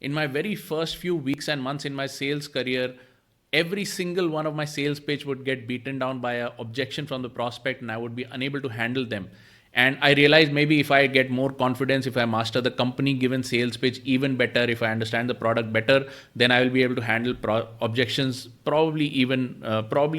In my very first few weeks and months in my sales career, every single one of my sales pitch would get beaten down by an objection from the prospect, and I would be unable to handle them. And I realized maybe if I get more confidence, if I master the company given sales pitch even better, if I understand the product better, then I will be able to handle objections, probably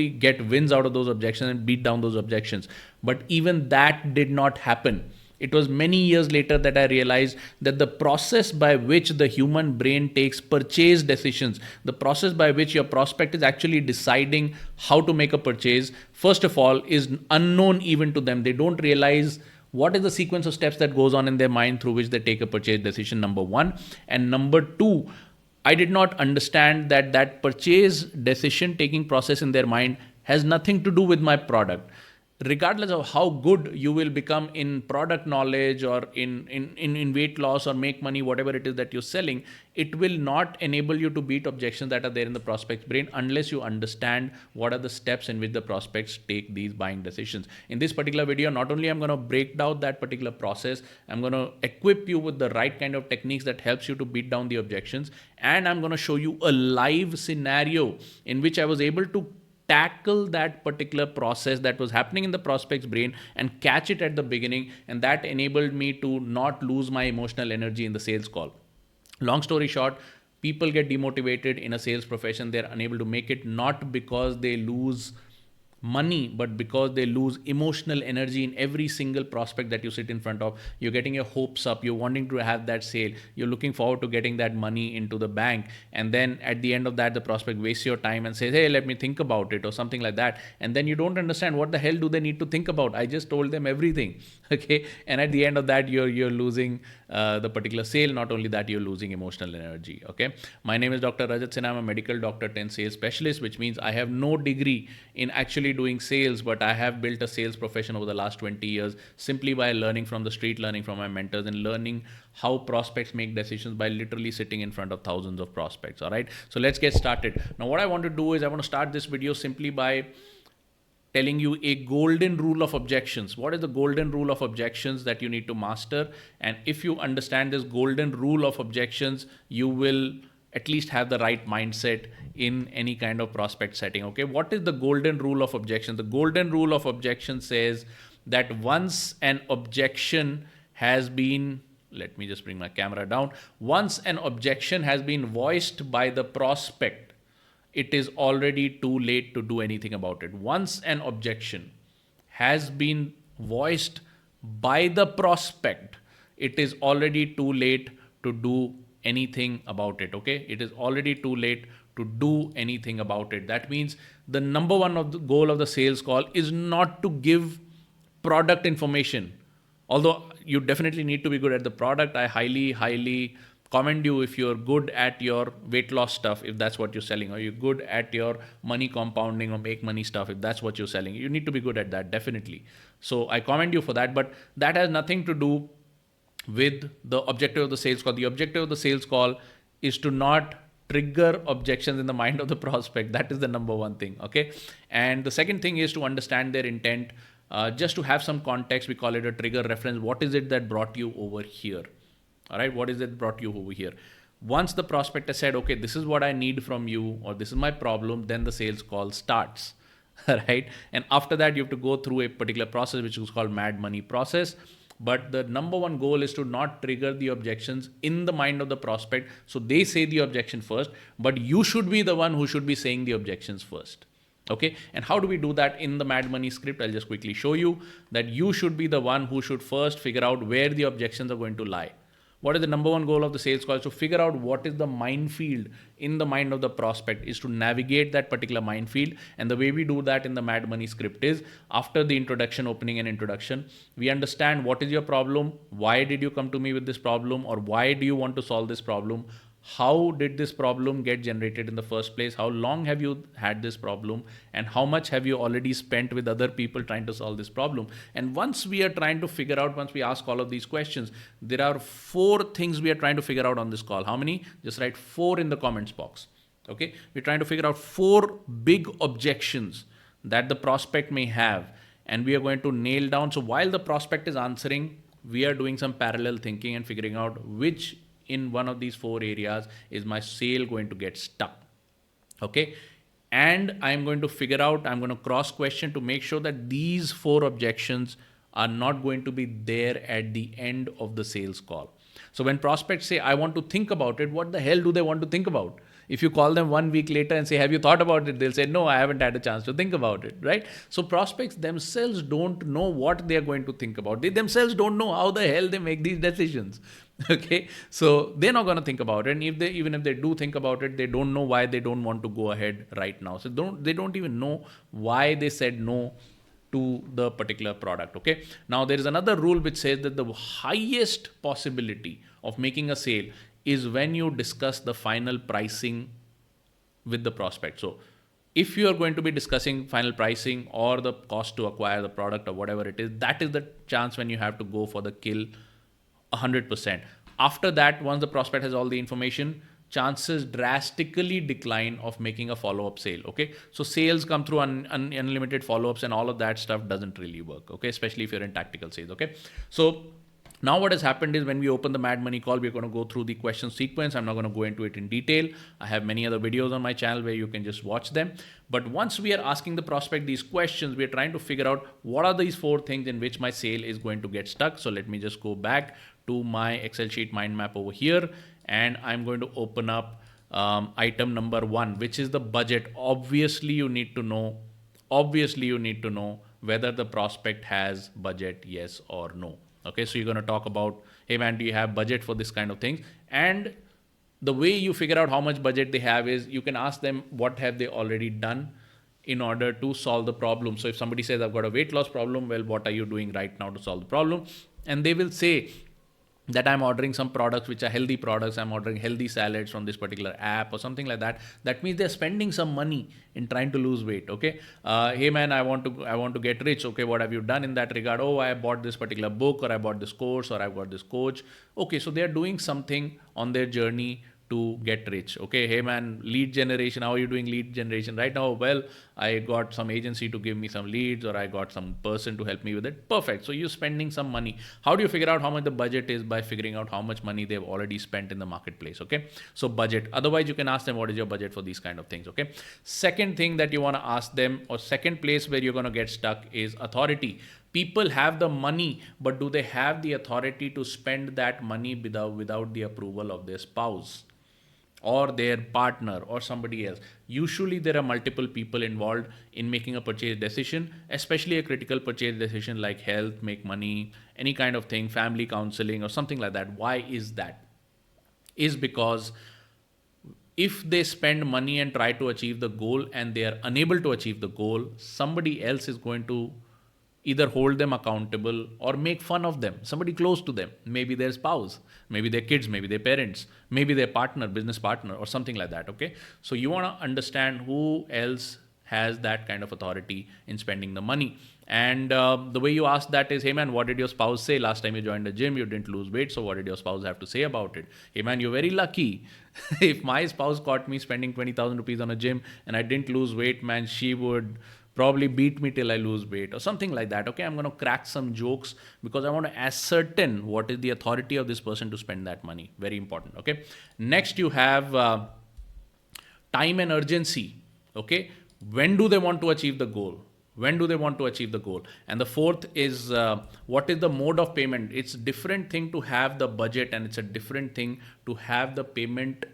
get wins out of those objections and beat down those objections. But even that did not happen. It was many years later that I realized that the process by which the human brain takes purchase decisions, the process by which your prospect is actually deciding how to make a purchase, first of all, is unknown even to them. They don't realize what is the sequence of steps that goes on in their mind through which they take a purchase decision, number one. And number two, I did not understand that that purchase decision taking process in their mind has nothing to do with my product. Regardless of how good you will become in product knowledge or in weight loss or make money, whatever it is that you're selling, it will not enable you to beat objections that are there in the prospect's brain unless you understand what are the steps in which the prospects take these buying decisions. In this particular video, not only I'm going to break down that particular process, I'm going to equip you with the right kind of techniques that helps you to beat down the objections, and I'm going to show you a live scenario in which I was able to tackle that particular process that was happening in the prospect's brain and catch it at the beginning, and that enabled me to not lose my emotional energy in the sales call. Long story short, people get demotivated in a sales profession. They're unable to make it, not because they lose money, but because they lose emotional energy in every single prospect that you sit in front of. You're getting your hopes up, you're wanting to have that sale, you're looking forward to getting that money into the bank, and then at the end of that, the prospect wastes your time and says, hey, let me think about it, or something like that. And then you don't understand what the hell do they need to think about. I just told them everything. Okay, and at the end of that, you're losing the particular sale. Not only that, you're losing emotional energy. Okay, my name is Dr. Rajat Sinha. I'm a medical doctor turned sales specialist, which means I have no degree in actually doing sales, but I have built a sales profession over the last 20 years simply by learning from the street, learning from my mentors, and learning how prospects make decisions by literally sitting in front of thousands of prospects. All right, so let's get started. Now, what I want to do is I want to start this video simply by telling you a golden rule of objections. What is the golden rule of objections that you need to master? And if you understand this golden rule of objections, you will at least have the right mindset in any kind of prospect setting. Okay, what is the golden rule of objection? The golden rule of objection says that once an objection has been, let me just bring my camera down. Once an objection has been voiced by the prospect, it is already too late to do anything about it. Once an objection has been voiced by the prospect, it is already too late to do anything about it. Okay, it is already too late to do anything about it. That means the number one of the goal of the sales call is not to give product information. Although you definitely need to be good at the product, I highly commend you if you're good at your weight loss stuff, if that's what you're selling, or you're good at your money compounding or make money stuff, if that's what you're selling. You need to be good at that, definitely. So I commend you for that, but that has nothing to do with the objective of the sales call. The objective of the sales call is to not trigger objections in the mind of the prospect. That is the number one thing. Okay, and the second thing is to understand their intent. Just to have some context, we call it a trigger reference. What is it that brought you over here? All right, what is it brought you over here? Once the prospect has said, okay, this is what I need from you, or this is my problem, then the sales call starts. Right, and after that, you have to go through a particular process which is called mad money process. But the number one goal is to not trigger the objections in the mind of the prospect. So they say the objection first, but you should be the one who should be saying the objections first. Okay, and how do we do that in the Mad Money script? I'll just quickly show you that you should be the one who should first figure out where the objections are going to lie. What is the number one goal of the sales call? To figure out what is the minefield in the mind of the prospect, is to navigate that particular minefield. And the way we do that in the Mad Money script is after the introduction, opening and introduction, we understand what is your problem, why did you come to me with this problem, or why do you want to solve this problem, how did this problem get generated in the first place, how long have you had this problem, and how much have you already spent with other people trying to solve this problem. And once we are trying to figure out, once we ask all of these questions, there are 4 things we are trying to figure out on this call. How many? Just write 4 in the comments box. Okay, we're trying to figure out 4 big objections that the prospect may have, and we are going to nail down. So while the prospect is answering, we are doing some parallel thinking and figuring out which in one of these 4 areas is my sale going to get stuck. Okay. And I'm going to figure out, I'm going to cross question to make sure that these 4 objections are not going to be there at the end of the sales call. So when prospects say, I want to think about it, what the hell do they want to think about? If you call them 1 week later and say, have you thought about it? They'll say, no, I haven't had a chance to think about it, right? So prospects themselves don't know what they're going to think about. They themselves don't know how the hell they make these decisions. Okay, so they're not going to think about it. And even if they do think about it, they don't know why they don't want to go ahead right now. So they don't even know why they said no to the particular product. Okay, now there is another rule which says that the highest possibility of making a sale is when you discuss the final pricing with the prospect. So if you are going to be discussing final pricing or the cost to acquire the product or whatever it is, that is the chance when you have to go for the kill 100%. After that, once the prospect has all the information, chances drastically decline of making a follow-up sale. Okay, so sales come through unlimited follow-ups, and all of that stuff doesn't really work. Okay, especially if you're in tactical sales. Okay, so now what has happened is when we open the Mad Money call, we're going to go through the question sequence. I'm not going to go into it in detail. I have many other videos on my channel where you can just watch them. But once we are asking the prospect these questions, we're trying to figure out what are these 4 things in which my sale is going to get stuck. So let me just go back to my Excel sheet mind map over here, and I'm going to open up item number 1, which is the budget. Obviously you need to know whether the prospect has budget, yes or no. Okay, so you're going to talk about, hey man, do you have budget for this kind of things? And the way you figure out how much budget they have is you can ask them what have they already done in order to solve the problem. So if somebody says, I've got a weight loss problem, well, what are you doing right now to solve the problem? And they will say that I'm ordering some products which are healthy products. I'm ordering healthy salads from this particular app or something like that. That means they're spending some money in trying to lose weight. Okay, hey man, I want to get rich. Okay, what have you done in that regard? Oh, I bought this particular book, or I bought this course, or I've got this coach. Okay, so they're doing something on their journey to get rich. Okay, hey man, lead generation, how are you doing lead generation right now? Well, I got some agency to give me some leads, or I got some person to help me with it. Perfect. So you're spending some money. How do you figure out how much the budget is? By figuring out how much money they've already spent in the marketplace. Okay, so budget. Otherwise you can ask them, what is your budget for these kind of things? Okay, second thing that you want to ask them, or second place where you're going to get stuck, is authority. People have the money, but do they have the authority to spend that money without the approval of their spouse or their partner or somebody else? Usually there are multiple people involved in making a purchase decision, especially a critical purchase decision like health, make money, any kind of thing, family counseling or something like that. Why is that? Is because if they spend money and try to achieve the goal and they are unable to achieve the goal, somebody else is going to either hold them accountable or make fun of them, somebody close to them, maybe their spouse, maybe their kids, maybe their parents, maybe their partner, business partner, or something like that. Okay, so you want to understand who else has that kind of authority in spending the money. And the way you ask that is, hey man, what did your spouse say last time you joined the gym? You didn't lose weight, so what did your spouse have to say about it? Hey man, you're very lucky. If my spouse caught me spending 20,000 rupees on a gym and I didn't lose weight, man, she would probably beat me till I lose weight or something like that. Okay, I'm going to crack some jokes because I want to ascertain what is the authority of this person to spend that money. Very important. Okay, next you have time and urgency. Okay, when do they want to achieve the goal? When do they want to achieve the goal? And the fourth is what is the mode of payment? It's a different thing to have the budget, and it's a different thing to have the payment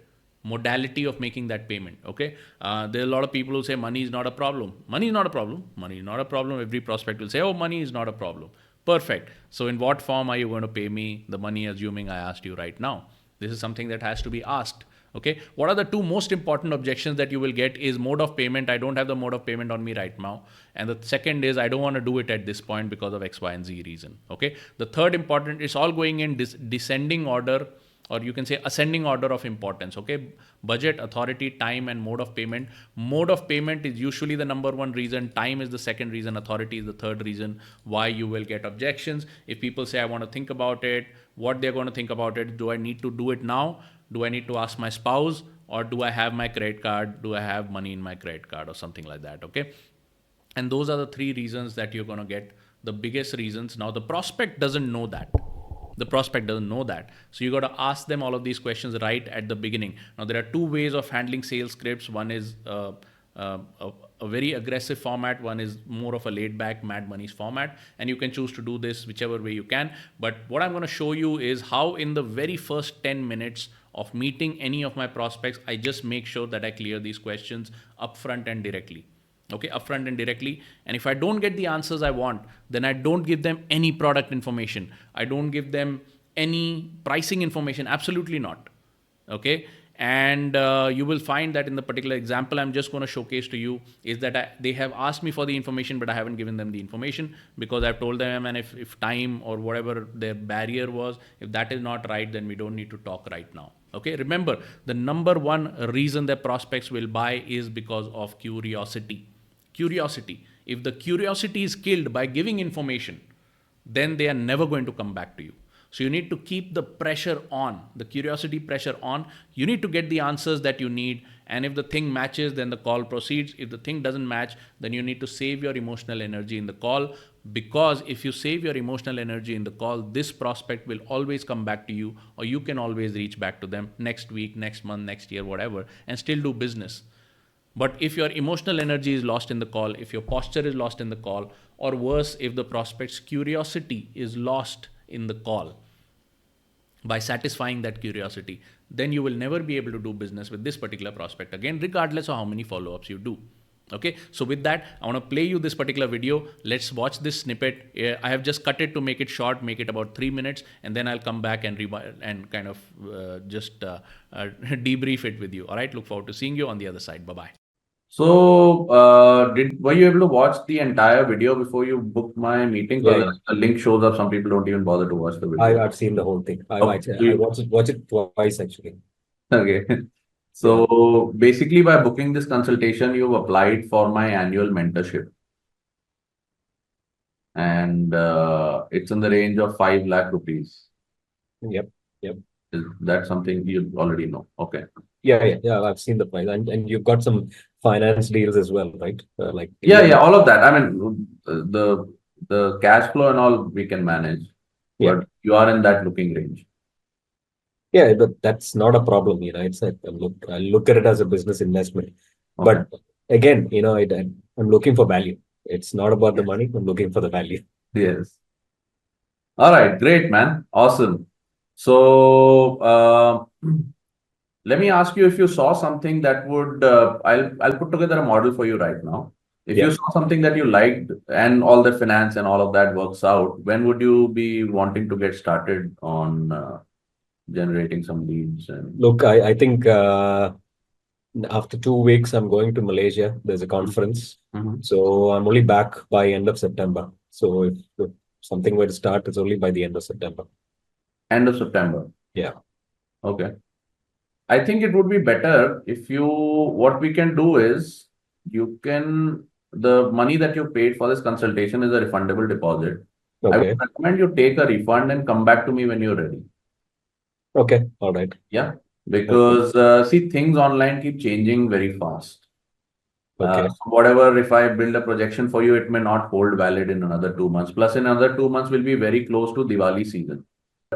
modality of making that payment. Okay, there are a lot of people who say money is not a problem. Money is not a problem. Money is not a problem. Every prospect will say, oh, money is not a problem. Perfect. So in what form are you going to pay me the money, assuming I asked you right now? This is something that has to be asked. Okay, what are the 2 most important objections that you will get is mode of payment. I don't have the mode of payment on me right now. And the second is I don't want to do it at this point because of X, Y, and Z reason. Okay, the third important, it's all going in descending order, or you can say ascending order of importance. Okay, budget, authority, time, and mode of payment. Mode of payment is usually the number 1 reason. Time is the second reason. Authority is the third reason why you will get objections. If people say, I want to think about it, what they're going to think about it, do I need to do it now? Do I need to ask my spouse, or do I have my credit card? Do I have money in my credit card or something like that? Okay, and those are the 3 reasons that you're going to get, the biggest reasons. Now the prospect doesn't know that. The prospect doesn't know that. So you got to ask them all of these questions right at the beginning. Now, there are two ways of handling sales scripts. One is a very aggressive format. One is more of a laid back Mad Money's format. And you can choose to do this whichever way you can. But what I'm going to show you is how in the very first 10 minutes of meeting any of my prospects, I just make sure that I clear these questions upfront and directly. Okay, upfront and directly. And if I don't get the answers I want, then I don't give them any product information. I don't give them any pricing information. Absolutely not. Okay. And you will find that in the particular example I'm just going to showcase to you is that they have asked me for the information, but I haven't given them the information because I've told them, and if time or whatever their barrier was, if that is not right, then we don't need to talk right now. Okay, remember, the number one reason that prospects will buy is because of curiosity. Curiosity. If the curiosity is killed by giving information, then they are never going to come back to you. So you need to keep the pressure on, the curiosity pressure on. You need to get the answers that you need. And if the thing matches, then the call proceeds. If the thing doesn't match, then you need to save your emotional energy in the call. Because if you save your emotional energy in the call, this prospect will always come back to you, or you can always reach back to them next week, next month, next year, whatever, and still do business. But if your emotional energy is lost in the call, if your posture is lost in the call, or worse, if the prospect's curiosity is lost in the call, by satisfying that curiosity, then you will never be able to do business with this particular prospect again, regardless of how many follow-ups you do. Okay, so with that, I want to play you this particular video. Let's watch this snippet. I have just cut it to make it short, make it about 3 minutes, and then I'll come back and kind of just debrief it with you. All right, look forward to seeing you on the other side. Bye-bye. So, were you able to watch the entire video before you booked my meeting? Yeah, Because the link shows up, some people don't even bother to watch the video. I've seen the whole thing. I Okay. watched it twice actually. Okay. So basically, by booking this consultation, you've applied for my annual mentorship, and it's in the range of 5 lakh rupees. Yep. Is that something you already know? Okay. Yeah. I've seen the price, and you've got some finance deals as well, right? Like Yeah, all of that. I mean, the cash flow and all we can manage, Yeah. but you are in that looking range. Yeah, but that's not a problem. It's I look at it as a business investment. Okay. But again, I'm looking for value. It's not about the money. I'm looking for the value. Yes. All right. Great, man. Awesome. So, let me ask you if you saw something that would, I'll put together a model for you right now. If Yeah. you saw something that you liked and all the finance and all of that works out, when would you be wanting to get started on generating some leads? And Look, I think after 2 weeks, I'm going to Malaysia. There's a conference. Mhm. So I'm only back by end of September. So if something were to start, it's only by the end of September. End of September. Yeah. Okay. I think it would be better if what we can do is the money that you paid for this consultation is a refundable deposit. I Okay. would recommend you take a refund and come back to me when you're ready. Okay. All right. Yeah. Because see, things online keep changing very fast. Okay. So whatever, if I build a projection for you, it may not hold valid in another 2 months. Plus, in another 2 months, will be very close to Diwali season.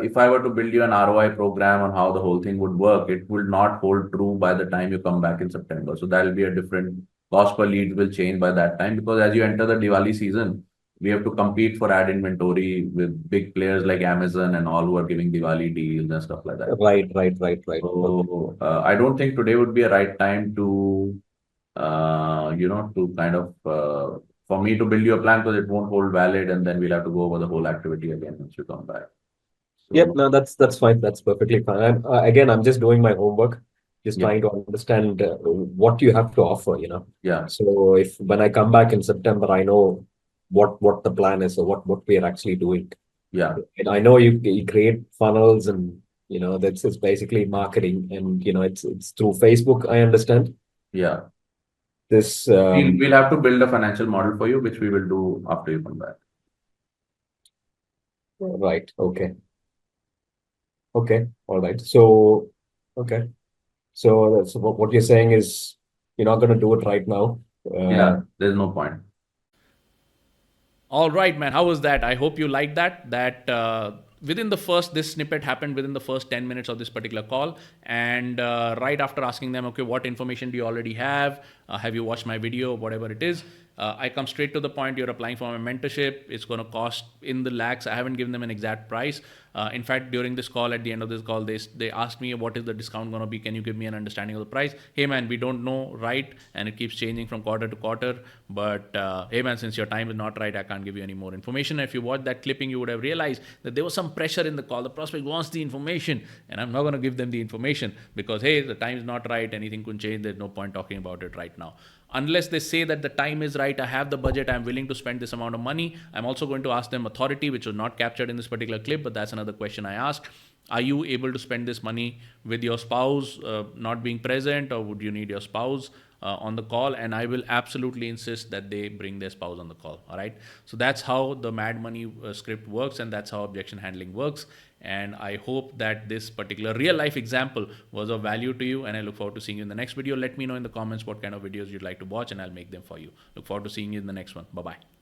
If I were to build you an ROI program on how the whole thing would work, it will not hold true by the time you come back in September. So that'll be a different cost per lead will change by that time, because as you enter the Diwali season, we have to compete for ad inventory with big players like Amazon and all who are giving Diwali deals and stuff like that. Right. So I don't think today would be a right time to to kind of for me to build you a plan, because it won't hold valid, and then we'll have to go over the whole activity again once you come back. Yep. No, that's fine. That's perfectly fine. Again, I'm just doing my homework, just Yeah. trying to understand what you have to offer. Yeah. So if when I come back in September, I know what the plan is or what we are actually doing. Yeah. And I know you create funnels, and that's it's basically marketing, and it's through Facebook. I understand Yeah. this. We'll have to build a financial model for you, which we will do after you come back. Right. Okay. All right. So, okay. So that's what you're saying is you're not going to do it right now. Yeah, there's no point. All right, man. How was that? I hope you liked that. this snippet happened within the first 10 minutes of this particular call. And right after asking them, okay, what information do you already have you watched my video, whatever it is, I come straight to the point. You're applying for my mentorship. It's going to cost in the lakhs. I haven't given them an exact price. In fact, during this call, at the end of this call, they asked me, what is the discount going to be? Can you give me an understanding of the price? Hey man, we don't know, right? And it keeps changing from quarter to quarter. But hey man, since your time is not right, I can't give you any more information. If you watched that clipping, you would have realized that there was some pressure in the call. The prospect wants the information, and I'm not going to give them the information because hey, the time is not right. Anything could change. There's no point talking about it right now. Unless they say that the time is right, I have the budget, I'm willing to spend this amount of money. I'm also going to ask them authority, which was not captured in this particular clip, but that's another question I ask. Are you able to spend this money with your spouse not being present, or would you need your spouse on the call? And I will absolutely insist that they bring their spouse on the call. All right. So that's how the Mad Money script works, and that's how objection handling works. And I hope that this particular real life example was of value to you, and I look forward to seeing you in the next video. Let me know in the comments what kind of videos you'd like to watch, and I'll make them for you. Look forward to seeing you in the next one. Bye bye.